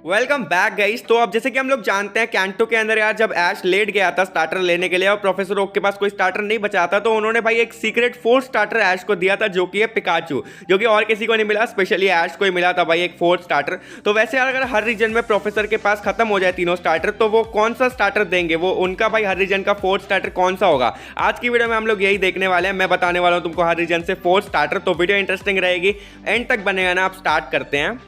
Welcome back guys. तो अब जैसे कि हम लोग जानते हैं कैंटो के अंदर यार जब ऐश लेट गया था स्टार्टर लेने के लिए और प्रोफेसर ओक के पास कोई स्टार्टर नहीं बचा था तो उन्होंने भाई एक सीक्रेट फोर्थ स्टार्टर ऐश को दिया था जो कि है पिकाचू, जो कि और किसी को नहीं मिला, स्पेशली ऐश को ही मिला था भाई एक फोर्थ स्टार्टर। तो वैसे यार अगर हर रीजन में प्रोफेसर के पास खत्म हो जाए तीनों स्टार्टर तो वो कौन सा स्टार्टर देंगे, वो उनका भाई हर रीजन का फोर्थ स्टार्टर कौन सा होगा। आज की वीडियो में हम लोग यही देखने वाले हैं। मैं बताने वाला हूँ तुमको हर रीजन से फोर्थ स्टार्टर, तो वीडियो इंटरेस्टिंग रहेगी, एंड तक बनेगा ना। आप स्टार्ट करते हैं।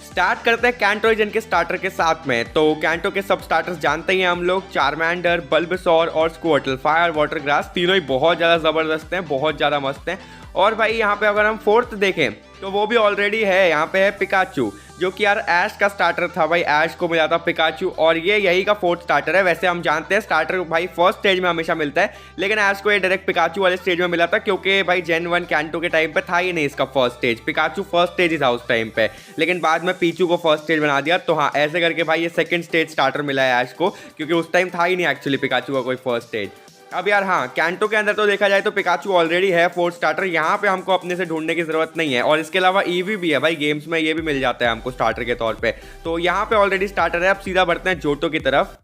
स्टार्ट करते हैं कैंटो रीजन के स्टार्टर के साथ में। तो कैंटो के सब स्टार्टर्स जानते ही हैं हम लोग, चारमैंडर, बल्बसौर और स्क्वार्टल, फायर वाटर ग्रास, तीनों ही बहुत ज़्यादा ज़बरदस्त हैं, बहुत ज़्यादा मस्त हैं। और भाई यहाँ पे अगर हम फोर्थ देखें तो वो भी ऑलरेडी है, यहाँ पे है पिकाचू, जो कि यार ऐश का स्टार्टर था भाई, ऐश को मिला था पिकाचू, और ये यही का फोर्थ स्टार्टर है। वैसे हम जानते हैं स्टार्टर भाई फर्स्ट स्टेज में हमेशा मिलता है, लेकिन ऐश को ये डायरेक्ट पिकाचू वाले स्टेज में मिला था क्योंकि भाई जेन 1 कैंटो के टाइम पे था ही नहीं इसका first stage. Pikachu first stage ही था उस टाइम पे, लेकिन बाद में पीचू को फर्स्ट स्टेज बना दिया। तो हाँ, ऐसे करके भाई ये सेकंड स्टेज स्टार्टर मिला है ऐश को, क्योंकि उस टाइम था ही नहीं एक्चुअली पिकाचू का कोई फर्स्ट स्टेज। अब यार हाँ, कैंटो के अंदर तो देखा जाए तो पिकाचू ऑलरेडी है फोर्थ स्टार्टर, यहाँ पे हमको अपने से ढूंढने की जरूरत नहीं है। और इसके अलावा ईवी भी है भाई, गेम्स में ये भी मिल जाता है हमको स्टार्टर के तौर पे। तो यहाँ पे ऑलरेडी स्टार्टर है। अब सीधा बढ़ते हैं जोटो की तरफ।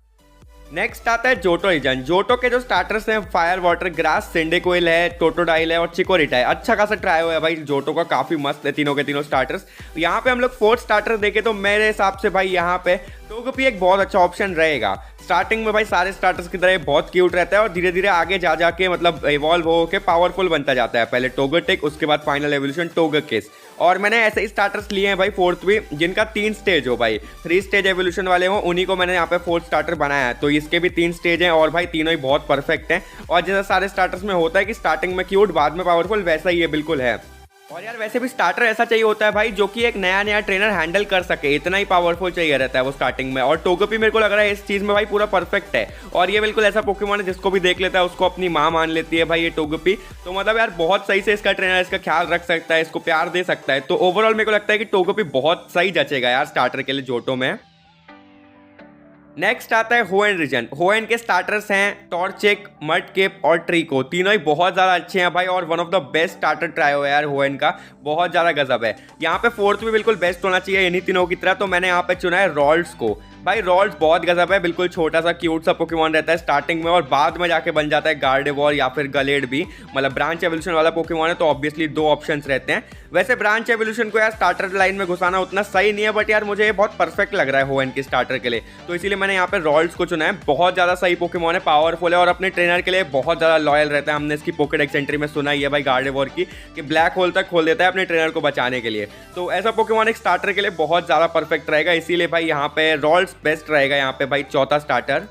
नेक्स्ट आता है जोटो रीजन। जोटो के जो स्टार्टर्स हैं फायर वाटर ग्रास, सिंडेकोइल है, टोटोडाइल है और चिकोरिटा है। अच्छा खासा ट्राई हुआ है भाई जोटो का, काफी मस्त है तीनों के तीनों स्टार्टर्स। यहाँ पे हम लोग फोर्थ स्टार्टर देखे तो मेरे हिसाब से भाई यहाँ पे टोगेपी एक बहुत अच्छा ऑप्शन रहेगा। स्टार्टिंग में भाई सारे स्टार्टर्स की तरह बहुत क्यूट रहता है और धीरे धीरे आगे जा जाके मतलब इवॉल्व हो के पावरफुल बनता जाता है। पहले टोगेटिक, उसके बाद फाइनल एवोल्यूशन टोगेकिस। और मैंने ऐसे ही स्टार्टर्स लिए हैं भाई फोर्थ भी, जिनका 3 स्टेज हो भाई, 3 स्टेज एवोल्यूशन वाले हो, उन्हीं को मैंने यहाँ पे फोर्थ स्टार्टर बनाया है। तो इसके भी 3 स्टेज हैं और भाई तीनों ही बहुत परफेक्ट हैं। और जैसा सारे स्टार्टर्स में होता है कि स्टार्टिंग में क्यूट बाद में पावरफुल, वैसा ही ये बिल्कुल है। और यार वैसे भी स्टार्टर ऐसा चाहिए होता है भाई जो कि एक नया नया ट्रेनर हैंडल कर सके, इतना ही पावरफुल चाहिए रहता है वो स्टार्टिंग में। और टोगेपी मेरे को लग रहा है इस चीज़ में भाई पूरा परफेक्ट है। और ये बिल्कुल ऐसा पोकेमॉन है जिसको भी देख लेता है उसको अपनी माँ मान लेती है भाई ये टोगेपी। तो मतलब यार बहुत सही से इसका ट्रेनर इसका ख्याल रख सकता है, इसको प्यार दे सकता है। तो ओवरऑल मेरे को लगता है कि टोगेपी बहुत सही जचेगा यार स्टार्टर के लिए जोटो में। नेक्स्ट आता है होएन रीजन। होएन के स्टार्टर्स हैं टॉर्चिक, मडकिप और ट्रीको, तीनों ही बहुत ज़्यादा अच्छे हैं भाई और one of the best starter try हुआ है यार होएन का, बहुत ज़्यादा गजब है। यहाँ पे फोर्थ भी बिल्कुल बेस्ट होना चाहिए इन्हीं तीनों की तरह। तो मैंने यहाँ पे चुना है रॉल्ड्स को। भाई रॉल्ड्स बहुत गजब है, बिल्कुल छोटा सा क्यूट सा पोकेमॉन रहता है स्टार्टिंग में और बाद में जाके बन जाता है गार्डेवॉर या फिर गलेड भी, मतलब ब्रांच एवोल्यूशन वाला पोकेमॉन है। तो ऑब्वियसली 2 ऑप्शंस रहते हैं। वैसे ब्रांच एवोल्यूशन को यार स्टार्टर लाइन में घुसाना उतना सही नहीं है, बट यार मुझे ये बहुत परफेक्ट लग रहा है होएन के स्टार्टर के लिए, तो इसीलिए मैंने यहाँ पे रॉल्ड्स को चुना है। बहुत ज़्यादा सही पोकेमॉन है, पावरफुल है और अपने ट्रेनर के लिए बहुत ज़्यादा लॉयल रहता है। हमने इसकी पॉकेडेक्स एंट्री में सुना ही है भाई गार्डेवॉर की, कि ब्लैक होल तक खोल देता है अपने ट्रेनर को बचाने के लिए। तो ऐसा पोकेमॉन एक स्टार्टर के लिए बहुत ज़्यादा परफेक्ट रहेगा, इसीलिए भाई यहाँ पे रॉल्ड्स बेस्ट रहेगा यहाँ पे भाई चौथा स्टार्टर।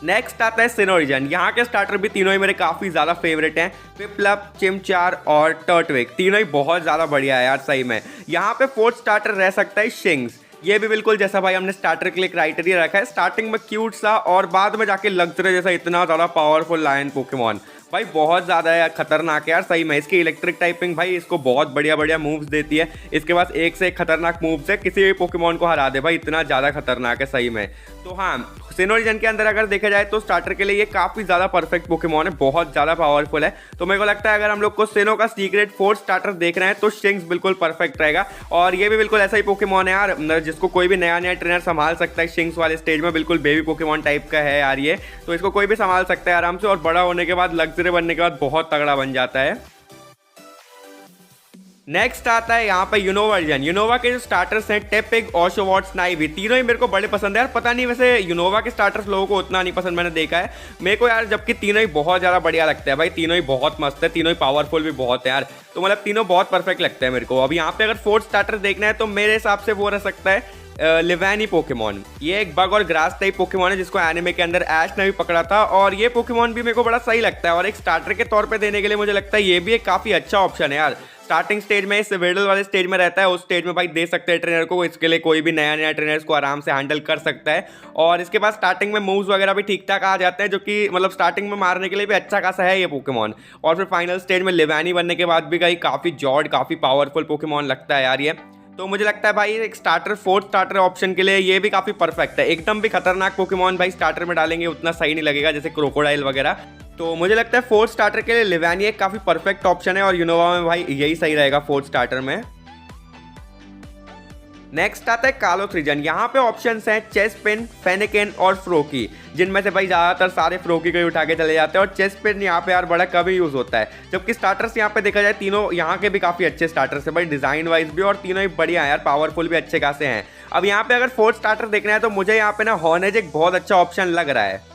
नेक्स्ट आता है सिनो रीजन। यहाँ के स्टार्टर भी तीनों ही मेरे काफ़ी ज़्यादा फेवरेट हैं, पिपलप, चिमचार और टर्टविक, तीनों ही बहुत ज़्यादा बढ़िया है यार सही में। यहाँ पे फोर्थ स्टार्टर रह सकता है शिंग्स। ये भी बिल्कुल जैसा भाई हमने स्टार्टर के लिए क्राइटेरिया रखा है, स्टार्टिंग में क्यूट सा और बाद में जाके लगजरी जैसा इतना ज़्यादा पावरफुल लायन पोकेमॉन, भाई बहुत ज़्यादा है, खतरनाक है यार सही में। इसकी इलेक्ट्रिक टाइपिंग भाई इसको बहुत बढ़िया बढ़िया मूव्स देती है। इसके पास एक से एक खतरनाक मूव्स है, किसी भी पोकेमॉन को हरा दे भाई, इतना ज़्यादा खतरनाक है सही में। तो हाँ, सिनो रीजन के अंदर अगर देखा जाए तो स्टार्टर के लिए ये काफ़ी ज़्यादा परफेक्ट पोकेमॉन है, बहुत ज़्यादा पावरफुल है। तो मेरे को लगता है अगर हम लोग को सिनो का सीक्रेट फोर्थ स्टार्टर देख रहे हैं तो शिंग्स बिल्कुल परफेक्ट रहेगा। और ये भी बिल्कुल ऐसा ही पोकेमॉन है यार जिसको कोई भी नया नया ट्रेनर संभाल सकता है। शिंग्स वाले स्टेज में बिल्कुल बेबी पोकेमॉन टाइप का है यार ये, तो इसको कोई भी संभाल सकता है आराम से, और बड़ा होने के बाद लग्जरी बनने के बाद बहुत तगड़ा बन जाता है। नेक्स्ट आता है यहाँ पे यूनोवा रीजन। यूनोवा के जो स्टार्टर्स हैं टेपिक, ओशोवॉट, स्नाइवी, तीनों ही मेरे को बड़े पसंद है यार। पता नहीं वैसे यूनोवा के स्टार्टर्स लोगों को उतना नहीं पसंद, मैंने देखा है मेरे को यार, जबकि तीनों ही बहुत ज़्यादा बढ़िया लगते हैं भाई, तीनों ही बहुत मस्त है, तीनों ही पावरफुल भी बहुत है यार। तो मतलब तीनों बहुत परफेक्ट लगते हैं मेरे को। अब यहाँ पे अगर फोर्थ स्टार्टर देखना है तो मेरे हिसाब से वो रह सकता है लिवानी पोकेमॉन। ये एक बग और ग्रास टाइप पोकेमॉन है जिसको एनिमे के अंदर ऐश ने भी पकड़ा था, और ये पोकेमॉन भी मेरे को बड़ा सही लगता है। और एक स्टार्टर के तौर पे देने के लिए मुझे लगता है ये भी एक काफ़ी अच्छा ऑप्शन है यार। स्टार्टिंग स्टेज में इस वेडल वाले स्टेज में रहता है, उस स्टेज में भाई दे सकते हैं ट्रेनर को, इसके लिए कोई भी नया नया ट्रेनर को आराम से हैंडल कर सकता है। और इसके बाद स्टार्टिंग में मूव्स वगैरह भी ठीक ठाक आ जाते हैं, जो कि मतलब स्टार्टिंग में मारने के लिए भी अच्छा खासा है ये पोकेमॉन। और फिर फाइनल स्टेज में लिवानी बनने के बाद भी कहीं काफ़ी जॉड, काफ़ी पावरफुल पोकेमॉन लगता है यार ये। तो मुझे लगता है भाई एक स्टार्टर फोर्थ स्टार्टर ऑप्शन के लिए ये भी काफ़ी परफेक्ट है। एकदम भी खतरनाक पोकेमॉन भाई स्टार्टर में डालेंगे उतना सही नहीं लगेगा, जैसे क्रोकोडाइल वगैरह। तो मुझे लगता है फोर्थ स्टार्टर के लिए लिवानी एक काफ़ी परफेक्ट ऑप्शन है, और यूनोवा में भाई यही सही रहेगा फोर्थ स्टार्टर में। नेक्स्ट आता है कालोथ्रिजन। यहाँ पे ऑप्शंस हैं चेस्टपिन, फेनिकेन और फ्रोकी, जिनमें से भाई ज़्यादातर सारे फ्रोकी को ही उठा के चले जाते हैं और चेस्टपिन यहाँ पे यार बड़ा कभी यूज़ होता है। जबकि स्टार्टर्स यहाँ पे देखा जाए तीनों यहाँ के भी काफ़ी अच्छे स्टार्टर्स हैं भाई, डिज़ाइन वाइज भी, और तीनों ही बढ़िया है यार, पावरफुल भी अच्छे खासे हैं। अब यहाँ पे अगर फोर्थ स्टार्टर देखना है तो मुझे यहाँ पे ना हॉर्नेज एक बहुत अच्छा ऑप्शन लग रहा है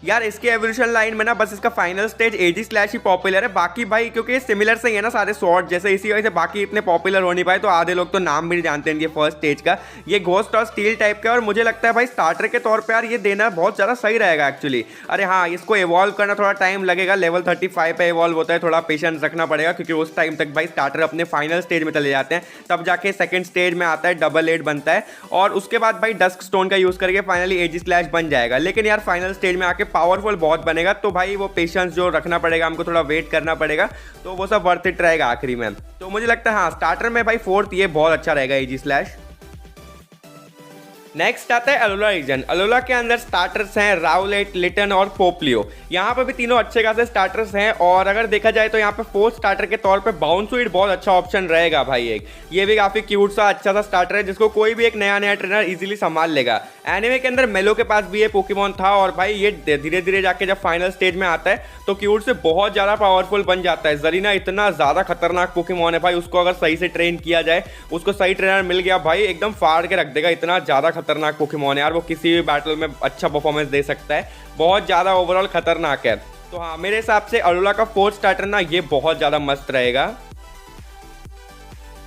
यार। इसके एवोल्यूशन लाइन में ना बस इसका फाइनल स्टेज एजी/ ही पॉपुलर है, बाकी भाई क्योंकि ये सिमिलर से ही है ना सारे स्वॉर्ड जैसे, इसी वजह से बाकी इतने पॉपुलर हो नहीं पाए, तो आधे लोग तो नाम भी नहीं जानते इनके फर्स्ट स्टेज का। ये घोस्ट और स्टील टाइप का, और मुझे लगता है भाई स्टार्टर के तौर पे यार ये देना बहुत ज़्यादा सही रहेगा एक्चुअली। अरे हाँ, इसको इवॉल्व करना थोड़ा टाइम लगेगा, लेवल 35 पे इवॉल्व होता है, थोड़ा पेशेंस रखना पड़ेगा, क्योंकि उस टाइम तक भाई स्टार्टर अपने फाइनल स्टेज में चले जाते हैं, तब जाके सेकंड स्टेज में आता है डबल 8 बनता है, और उसके बाद भाई डस्क स्टोन का यूज़ करके फाइनली एजी/ बन जाएगा। लेकिन यार फाइनल स्टेज में आके पावरफुल बहुत बनेगा, तो भाई वो पेशेंस जो रखना पड़ेगा हमको, थोड़ा वेट करना पड़ेगा, तो वो सब वर्थ इट रहेगा आखिरी में। तो मुझे लगता है हाँ, स्टार्टर में भाई फोर्थ ये बहुत अच्छा रहेगा एजी/। नेक्स्ट आता है अलोला रीजन। अलोला के अंदर स्टार्टर्स हैं राउलेट, लिटन और पोपलियो। यहाँ पे भी तीनों अच्छे खासे स्टार्टर्स हैं, और अगर देखा जाए तो यहाँ पे फोर्थ स्टार्टर के तौर पे बाउंसुइट बहुत अच्छा ऑप्शन रहेगा भाई। एक ये भी काफी क्यूट सा अच्छा सा स्टार्टर है, जिसको कोई भी एक नया ट्रेनर इजीली संभाल लेगा। एनिमे के अंदर मेलो के पास भी ये पोकेमॉन था, और भाई ये धीरे धीरे जाके जब फाइनल स्टेज में आता है तो क्यूट से बहुत ज़्यादा पावरफुल बन जाता है। जरीना इतना ज़्यादा खतरनाक पोकेमॉन है भाई, उसको अगर सही से ट्रेन किया जाए, उसको सही ट्रेनर मिल गया भाई, एकदम फाड़ के रख देगा। इतना ज़्यादा खतरनाक पोकेमॉन है यार, वो किसी भी बैटल में अच्छा परफॉर्मेंस दे सकता है, बहुत ज़्यादा ओवरऑल खतरनाक है। तो हाँ, मेरे हिसाब से अलोला का फोर्थ स्टार्टर ना ये बहुत ज़्यादा मस्त रहेगा।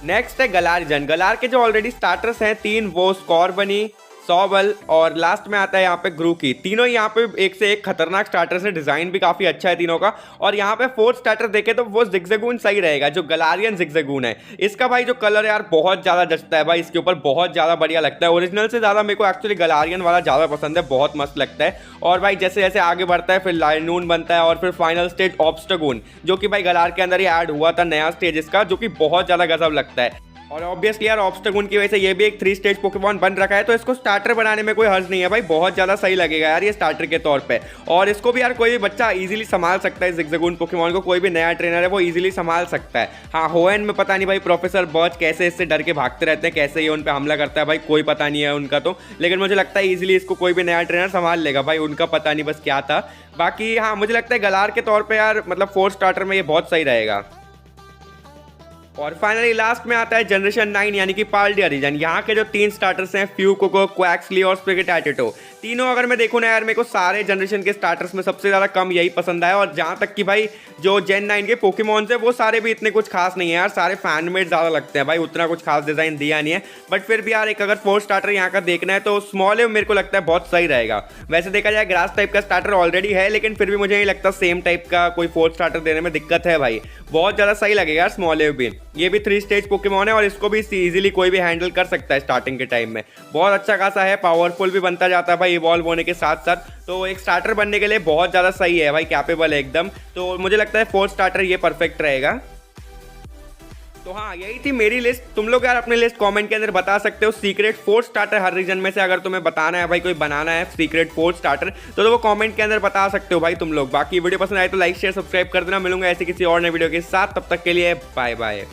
नेक्स्ट है गलारिजन। गलार के जो ऑलरेडी स्टार्टर्स हैं तीन, वो स्कॉर्बनी, सॉबल और लास्ट में आता है यहाँ पे ग्रूकी। तीनों यहाँ पे एक से एक खतरनाक स्टार्टर्स है, डिजाइन भी काफी अच्छा है तीनों का। और यहाँ पे फोर्थ स्टार्टर देखे तो वो जिगजैगून सही रहेगा, जो गलारियन जिगजैगून है। इसका भाई जो कलर यार बहुत ज्यादा जचता है भाई, इसके ऊपर बहुत ज्यादा बढ़िया लगता है। ओरिजिनल से ज्यादा मेरे को एक्चुअली गलारियन वाला ज्यादा पसंद है, बहुत मस्त लगता है। और भाई जैसे जैसे आगे बढ़ता है फिर लाइनून बनता है, और फिर फाइनल स्टेज ऑब्स्टगून, जो कि भाई गलार के अंदर ही ऐड हुआ था नया स्टेज इसका, जो कि बहुत ज्यादा गजब लगता है। और ऑब्वियसली यार ऑब्स्टगून की वजह से ये भी एक 3 स्टेज पोकेमॉन बन रखा है, तो इसको स्टार्टर बनाने में कोई हर्ज नहीं है भाई, बहुत ज़्यादा सही लगेगा यार ये स्टार्टर के तौर पे। और इसको भी यार कोई भी बच्चा इजीली संभाल सकता है, जिगजैगून पोकेमॉन को कोई भी नया ट्रेनर है वो इजीली संभाल सकता है। हाँ, होएन में पता नहीं भाई प्रोफेसर बर्च कैसे इससे डर के भागते रहते हैं, कैसे ये उन पर हमला करता है भाई, कोई पता नहीं है उनका तो, लेकिन मुझे लगता है ईजिली इसको कोई भी नया ट्रेनर संभाल लेगा भाई, उनका पता नहीं बस क्या था। बाकी हाँ, मुझे लगता है गलार के तौर पर यार मतलब फोर्थ स्टार्टर में ये बहुत सही रहेगा। और फाइनली लास्ट में आता है जनरेशन 9 यानी कि पाल्डिया रीजन। यहाँ के जो 3 स्टार्टर्स हैं फ्यूकोको, क्वैक्सली और स्पिगिटैटिटो, तीनों अगर मैं देखूँ ना यार, मेरे को सारे जनरेशन के स्टार्टर्स में सबसे ज़्यादा कम यही पसंद आया। और जहाँ तक कि भाई जो जेन 9 के पोकेमॉन्स है वो सारे भी इतने कुछ खास नहीं है यार, सारे फैनमेड ज़्यादा लगते हैं भाई, उतना कुछ खास डिज़ाइन दिया नहीं है। बट फिर भी यार एक अगर फोर्थ स्टार्टर यहाँ का देखना है तो स्मॉल मेरे को लगता है बहुत सही रहेगा। वैसे देखा जाए ग्रास टाइप का स्टार्टर ऑलरेडी है, लेकिन फिर भी मुझे नहीं लगता सेम टाइप का कोई फोर्थ स्टार्टर देने में दिक्कत है भाई, बहुत ज़्यादा सही लगेगा यार स्मॉल भी। ये भी 3 स्टेज पोकेमॉन है, और इसको भी इजीली कोई भी हैंडल कर सकता है स्टार्टिंग के टाइम में, बहुत अच्छा खासा है, पावरफुल भी बनता जाता है भाई इवॉल्व होने के साथ साथ। तो एक स्टार्टर बनने के लिए बहुत ज़्यादा सही है भाई, कैपेबल है एकदम। तो मुझे लगता है फोर्थ स्टार्टर ये परफेक्ट रहेगा। तो हाँ, यही थी मेरी लिस्ट। तुम लोग यार अपनी लिस्ट कमेंट के अंदर बता सकते हो, सीक्रेट फोर्थ स्टार्टर हर रीजन में से अगर तुम्हें बताना है भाई, कोई बनाना है सीक्रेट फोर्थ स्टार्टर, तो वो कमेंट के अंदर बता सकते हो भाई तुम लोग। बाकी वीडियो पसंद आए तो लाइक शेयर सब्सक्राइब कर देना। मिलूंगा ऐसे किसी और नए वीडियो के साथ, तब तक के लिए बाय बाय।